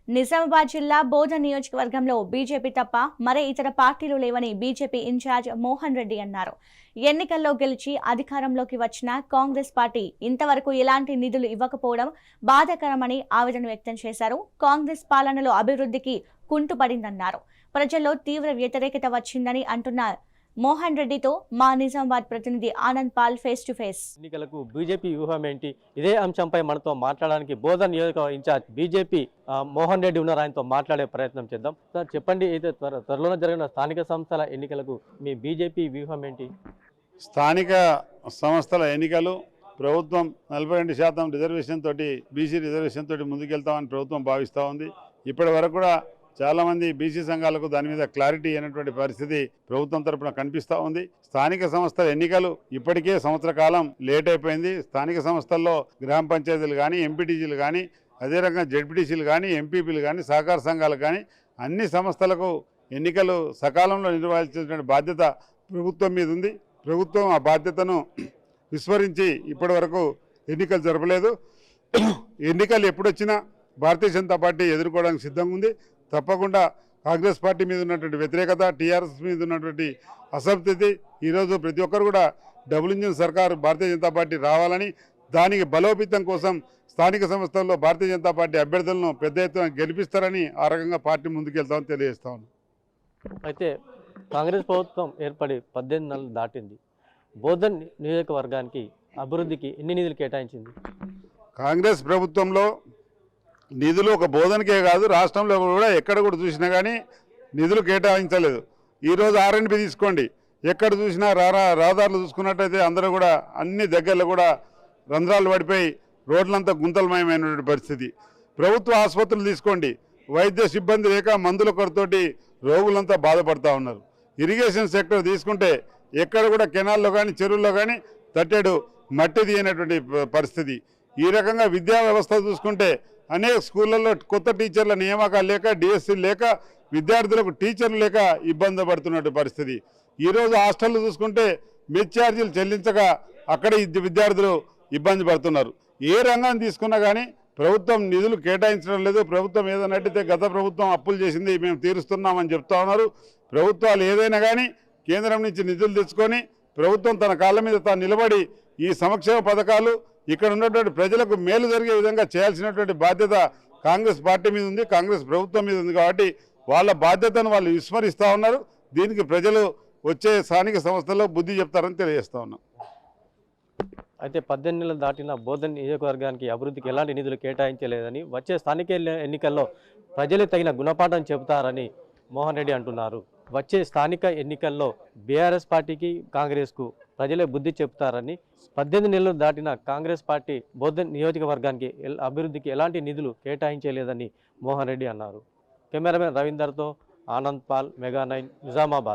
నిజామాబాద్ జిల్లా బోధన్ నియోజకవర్గంలో బీజేపీ తప్ప మరే ఇతర పార్టీలు లేవని బీజేపీ ఇన్ఛార్జ్ మోహన్ రెడ్డి అన్నారు. ఎన్నికల్లో గెలిచి అధికారంలోకి వచ్చిన కాంగ్రెస్ పార్టీ ఇంతవరకు ఎలాంటి నిధులు ఇవ్వకపోవడం బాధాకరమని ఆవేదన వ్యక్తం చేశారు. కాంగ్రెస్ పాలనలో అభివృద్ధికి కుంటుపడిందన్నారు. ప్రజల్లో తీవ్ర వ్యతిరేకత వచ్చిందని అంటున్న మోహన్ రెడ్డితో మా నిజామాబాద్ ప్రతినిధి Anand Paul face to face. ఎన్నికలకు బీజేపీ వ్యూహం ఏంటి? ఇదే అంశంపై మనతో మాట్లాడడానికి బోధన్ నియోజకవర్గ ఇన్ఛార్జ్ బీజేపీ మోహన్ రెడ్డి ఉన్నారు. ఆయనతో మాట్లాడే ప్రయత్నం చేద్దాం. సార్ చెప్పండి, అయితే త్వరలోనే జరిగిన స్థానిక సంస్థల ఎన్నికలకు మీ బీజేపీ వ్యూహం ఏంటి? స్థానిక సంస్థల ఎన్నికలు ప్రభుత్వం 42% రిజర్వేషన్ తోటి బీసీ రిజర్వేషన్ తోటి ముందుకెళ్తామని ప్రభుత్వం భావిస్తూ ఉంది. ఇప్పటి వరకు కూడా చాలామంది బీసీ సంఘాలకు దాని మీద క్లారిటీ అయినటువంటి పరిస్థితి ప్రభుత్వం తరఫున కనిపిస్తూ ఉంది. స్థానిక సంస్థల ఎన్నికలు ఇప్పటికే సంవత్సర కాలం లేట్ అయిపోయింది. స్థానిక సంస్థల్లో గ్రామ పంచాయతీలు కానీ, ఎంపీటీసీలు కానీ, అదే రకంగా జెడ్పీటీసీలు కానీ, ఎంపీపీలు కానీ, సహకార సంఘాలు కానీ అన్ని సంస్థలకు ఎన్నికలు సకాలంలో నిర్వహించేటువంటి బాధ్యత ప్రభుత్వం మీద ఉంది. ప్రభుత్వం ఆ బాధ్యతను విస్మరించి ఇప్పటి వరకు ఎన్నికలు జరపలేదు. ఎన్నికలు ఎప్పుడొచ్చినా భారతీయ జనతా పార్టీ ఎదుర్కోవడానికి సిద్ధంగా ఉంది. తప్పకుండా కాంగ్రెస్ పార్టీ మీద ఉన్నటువంటి వ్యతిరేకత, టీఆర్ఎస్ మీద ఉన్నటువంటి అసంతృప్తి, ఈరోజు ప్రతి ఒక్కరు కూడా డబుల్ ఇంజిన్ సర్కారు భారతీయ జనతా పార్టీ రావాలని, దానికి బలోపేతం కోసం స్థానిక సంస్థల్లో భారతీయ జనతా పార్టీ అభ్యర్థులను పెద్ద ఎత్తున గెలిపిస్తారని ఆ రకంగా పార్టీ ముందుకెళ్తామని తెలియజేస్తా ఉన్నాం. అయితే కాంగ్రెస్ ప్రభుత్వం ఏర్పడి 18 నెలలు దాటింది. బోధన్ నియోజకవర్గానికి అభివృద్ధికి ఎన్ని నిధులు కేటాయించింది? కాంగ్రెస్ ప్రభుత్వంలో నిధులు ఒక బోధనకే కాదు, రాష్ట్రంలో కూడా ఎక్కడ కూడా చూసినా కానీ నిధులు కేటాయించలేదు. ఈరోజు ఆర్ఎండ్బి తీసుకోండి, ఎక్కడ చూసినా రహదారులు చూసుకున్నట్టయితే అందరూ కూడా అన్ని దగ్గరలో కూడా రంధ్రాలు పడిపోయి రోడ్లంతా గుంతలమయమైనటువంటి పరిస్థితి. ప్రభుత్వ ఆసుపత్రులు తీసుకోండి, వైద్య సిబ్బంది లేక మందుల కొరతోటి రోగులంతా బాధపడుతూ ఉన్నారు. ఇరిగేషన్ సెక్టర్ తీసుకుంటే ఎక్కడ కూడా కెనాల్లో కానీ చెరువుల్లో కానీ తట్టెడు మట్టి తీయనటువంటి పరిస్థితి. ఈ రకంగా విద్యా వ్యవస్థ చూసుకుంటే అనేక స్కూళ్ళల్లో కొత్త టీచర్ల నియామకాలు లేక, డిఎస్సీలు లేక, విద్యార్థులకు టీచర్లు లేక ఇబ్బంది పడుతున్నట్టు పరిస్థితి. ఈరోజు హాస్టళ్ళు చూసుకుంటే మెస్ ఛార్జీలు చెల్లించక అక్కడ విద్యార్థులు ఇబ్బంది పడుతున్నారు. ఏ రంగాన్ని తీసుకున్నా కానీ ప్రభుత్వం నిధులు కేటాయించడం లేదు. ప్రభుత్వం ఏదైనా అడిగితే గత ప్రభుత్వం అప్పులు చేసింది, మేము తీరుస్తున్నామని చెప్తా ఉన్నారు. ప్రభుత్వాలు ఏదైనా కానీ కేంద్రం నుంచి నిధులు తెచ్చుకొని ప్రభుత్వం తన కాళ్ళ మీద తాను నిలబడి ఈ సంక్షేమ పథకాలు ఇక్కడ ఉన్నటువంటి ప్రజలకు మేలు జరిగే విధంగా చేయాల్సినటువంటి బాధ్యత కాంగ్రెస్ పార్టీ మీద ఉంది, కాంగ్రెస్ ప్రభుత్వం మీద ఉంది. కాబట్టి వాళ్ళ బాధ్యతను వాళ్ళు విస్మరిస్తూ ఉన్నారు. దీనికి ప్రజలు వచ్చే స్థానిక సంస్థల్లో బుద్ధి చెప్తారని తెలియజేస్తా ఉన్నాం. అయితే 18 నెలలు దాటిన బోధన్ నియోజకవర్గానికి అభివృద్ధికి ఎలాంటి నిధులు కేటాయించలేదని, వచ్చే స్థానిక ఎన్నికల్లో ప్రజలే తగిన గుణపాఠం చెబుతారని మోహన్ రెడ్డి అంటున్నారు. వచ్చే స్థానిక ఎన్నికల్లో బీఆర్ఎస్ పార్టీకి, కాంగ్రెస్కు ప్రజలే బుద్ధి చెప్తారని, 18 నెలలు దాటిన కాంగ్రెస్ పార్టీ బోధన్ నియోజకవర్గానికి అభివృద్ధికి ఎలాంటి నిధులు కేటాయించలేదని మోహన్ రెడ్డి అన్నారు. కెమెరామెన్ రవీందర్తో ఆనంద్ పాల్, మెగా 9, నిజామాబాద్.